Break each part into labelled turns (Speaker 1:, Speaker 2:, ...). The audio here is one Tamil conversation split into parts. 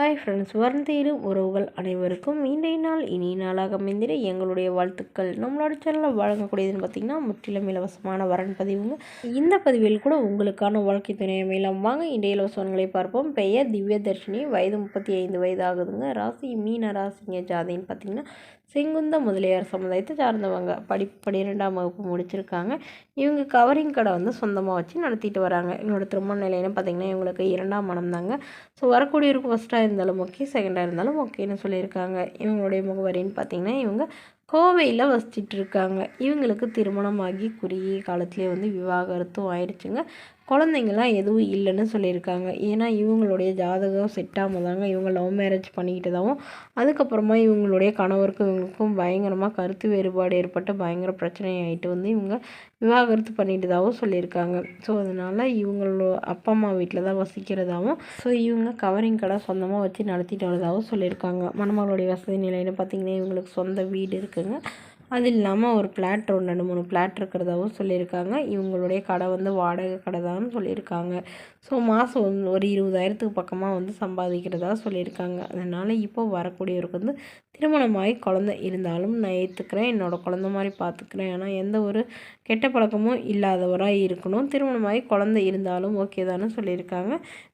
Speaker 1: ஹாய் ஃப்ரெண்ட்ஸ், வருந்தேறு உறவுகள் அனைவருக்கும் இன்றைய நாள் இனிய நாளாக அமைந்திட எங்களுடைய வாழ்த்துக்கள். நம்மளோட சேனலில் வழங்கக்கூடியதுன்னு பார்த்திங்கன்னா முற்றிலும் இலவசமான வரன் பதிவுங்க. இந்த பதிவில் கூட உங்களுக்கான வாழ்க்கை துணை அமையலாம். வாங்க இன்றைய இலவசங்களை பார்ப்போம். பெயர் திவ்ய தர்ஷினி, வயது 35 வயது ஆகுதுங்க. ராசி மீன ராசிங்க. ஜாதின்னு பார்த்திங்கன்னா செங்குந்த முதலியார் சமுதாயத்தை சார்ந்தவங்க. படிப்பு 12ஆம் வகுப்பு முடிச்சிருக்காங்க. இவங்க கவரிங் கடை சொந்தமாக வச்சு நடத்திட்டு வராங்க. இவங்களோட திருமண நிலையன்னு பார்த்திங்கன்னா இவங்களுக்கு 2ஆம் மனம் தாங்க. ஸோ வரக்கூடியவருக்கு ஃபஸ்ட்டாக இருந்தாலும் ஓகே, செகண்டாக இருந்தாலும் ஓகேன்னு சொல்லியிருக்காங்க. இவங்களுடைய முகவரின்னு பார்த்திங்கன்னா இவங்க கோவையில் வசிச்சிட்டு இருக்காங்க. இவங்களுக்கு திருமணமாகி குறுகிய காலத்திலே விவாகரத்தும் ஆயிடுச்சுங்க. குழந்தைங்களாம் எதுவும் இல்லைன்னு சொல்லியிருக்காங்க. ஏன்னா இவங்களுடைய ஜாதகம் செட் ஆகாமல் தாங்க இவங்க லவ் மேரேஜ் பண்ணிக்கிட்டதாகவும், அதுக்கப்புறமா இவங்களுடைய கணவருக்கும் இவங்களுக்கும் பயங்கரமாக கருத்து வேறுபாடு ஏற்பட்டு பயங்கர பிரச்சனை ஆகிட்டு இவங்க விவாகரத்து பண்ணிட்டதாகவும் சொல்லியிருக்காங்க. ஸோ அதனால் இவங்களோட அப்பா அம்மா வீட்டில் தான் வசிக்கிறதாகவும், ஸோ இவங்க கவரிங் கடை சொந்தமாக வச்சு நடத்திட்டு வரதாகவும் சொல்லியிருக்காங்க. மணமகளுடைய வசதி நிலைன்னு பார்த்திங்கன்னா இவங்களுக்கு சொந்த வீடு இருக்குங்க. அது இல்லாமல் ஒரு ஃப்ளாட் 2-3 ஃப்ளாட் இருக்கிறதாகவும் சொல்லியிருக்காங்க. இவங்களுடைய கடை வாடகை கடை தான் சொல்லியிருக்காங்க. ஸோ மாதம் ஒரு 20,000த்துக்கு பக்கமாக சம்பாதிக்கிறதா சொல்லியிருக்காங்க. அதனால் இப்போ வரக்கூடியவருக்கு திருமணமாகி குழந்தை இருந்தாலும் நான் ஏற்றுக்கிறேன், என்னோடய குழந்த மாதிரி பார்த்துக்கிறேன், ஆனால் எந்த ஒரு கெட்ட பழக்கமும் இல்லாதவராக இருக்கணும், திருமணமாகி குழந்தை இருந்தாலும் ஓகே தானே சொல்லியிருக்காங்க.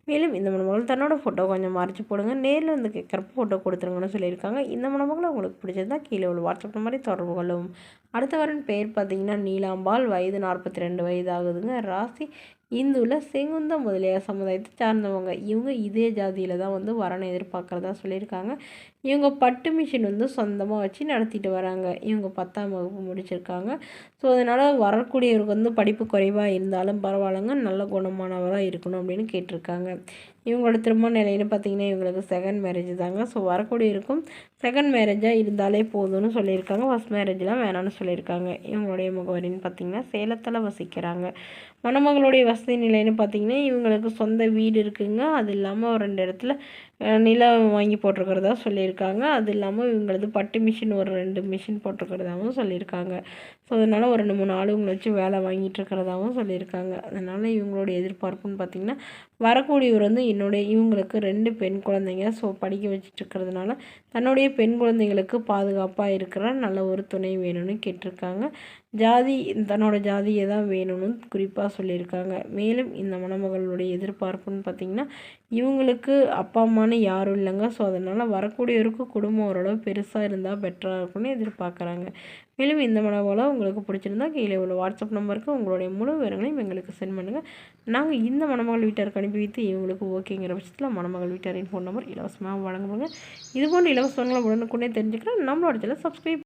Speaker 1: மேலும் இந்த மணமகள் தன்னோட ஃபோட்டோ கொஞ்சம் மறைச்சி போடுங்க, நேரில் கேட்குறப்ப ஃபோட்டோ கொடுத்துருங்கன்னு சொல்லியிருக்காங்க. இந்த மணமகளை உங்களுக்கு பிடிச்சதா கீழே உள்ள வாட்ஸ்அப் மாதிரி தொடர்பு கொள்ளும். அடுத்த வரன் பெயர் பார்த்திங்கன்னா நீலாம்பாள், வயது 42 வயது ஆகுதுங்க. ராசி இந்துவில் செங்குந்த முதலியார் சமுதாயத்தை சார்ந்தவங்க. இவங்க இதே ஜாதியில் தான் வரனை எதிர்பார்க்குறதா சொல்லியிருக்காங்க. இவங்க பட்டு மிஷின் சொந்தமாக வச்சு நடத்திட்டு வராங்க. இவங்க 10ஆம் வகுப்பு முடிச்சிருக்காங்க. ஸோ அதனால் வரக்கூடியவருக்கு படிப்பு குறைவாக இருந்தாலும் பரவாயில்லைங்க, நல்ல குணமானவராக இருக்கணும் அப்படின்னு கேட்டிருக்காங்க. இவங்களோட திருமண நிலைன்னு பார்த்திங்கன்னா இவங்களுக்கு செகண்ட் மேரேஜ் தாங்க. ஸோ வரக்கூடியவருக்கும் செகண்ட் மேரேஜாக இருந்தாலே போதும்னு சொல்லியிருக்காங்க. ஃபஸ்ட் மேரேஜ்லாம் வேணான்னு சொல்லியிருக்காங்க. இவங்களுடைய முகவரின்னு பார்த்திங்கன்னா சேலத்தில் வசிக்கிறாங்க. மணமகளுடைய வசதி நிலைன்னு பார்த்திங்கன்னா இவங்களுக்கு சொந்த வீடு இருக்குங்க. அது இல்லாமல் ஒரு 2 இடத்துல நிலம் வாங்கி போட்டிருக்கிறதா சொல்லியிருக்காங்க. அது இல்லாமல் இவங்களது பட்டு மிஷின் ஒரு 2 மிஷின் போட்டிருக்கிறதாகவும் சொல்லியிருக்காங்க. ஸோ அதனால் ஒரு 2-3 ஆளுங்களை வச்சு வேலை வாங்கிட்டு இருக்கிறதாகவும் சொல்லியிருக்காங்க. அதனால் இவங்களுடைய எதிர்பார்ப்புன்னு பார்த்திங்கன்னா வரக்கூடியவர் இவங்களுக்கு 2 பெண் குழந்தைங்க. ஸோ படிக்க வச்சுட்டு இருக்கிறதுனால தன்னுடைய பெண் குழந்தைங்களுக்கு பாதுகாப்பாக இருக்கிற நல்ல ஒரு துணை வேணும்னு கேட்டிருக்காங்க. ஜாதி தன்னோட ஜாதியை தான் வேணும்னு குறிப்பாக சொல்லியிருக்காங்க. மேலும் இந்த மணமகளுடைய எதிர்பார்ப்புன்னு பார்த்திங்கன்னா இவங்களுக்கு அப்பா அம்மானு யாரும் இல்லைங்க. ஸோ அதனால் வரக்கூடியவருக்கு குடும்பம் ஓரளவு பெருசாக இருந்தால் பெட்டராக இருக்கும்னு எதிர்பார்க்குறாங்க. மேலும் இந்த மணமகளை உங்களுக்கு பிடிச்சிருந்தா கீழே உள்ள வாட்ஸ்அப் நம்பருக்கு உங்களுடைய முழு விவரங்களையும் எங்களுக்கு சென்ட் பண்ணுங்கள். நாங்கள் இந்த மணமகள் வீட்டாருக்கு அனுப்பி வைத்து இவங்களுக்கு ஓகேங்கிற பட்சத்தில் மணமகள் வீட்டாரின் ஃபோன் நம்பர் இலவசமாக வழங்குவாங்க. இதுபோன்ற இலவசங்களை உடனுக்குடனே தெரிஞ்சுக்கிறேன் நம்மளோட சேனலை சப்ஸ்கிரைப்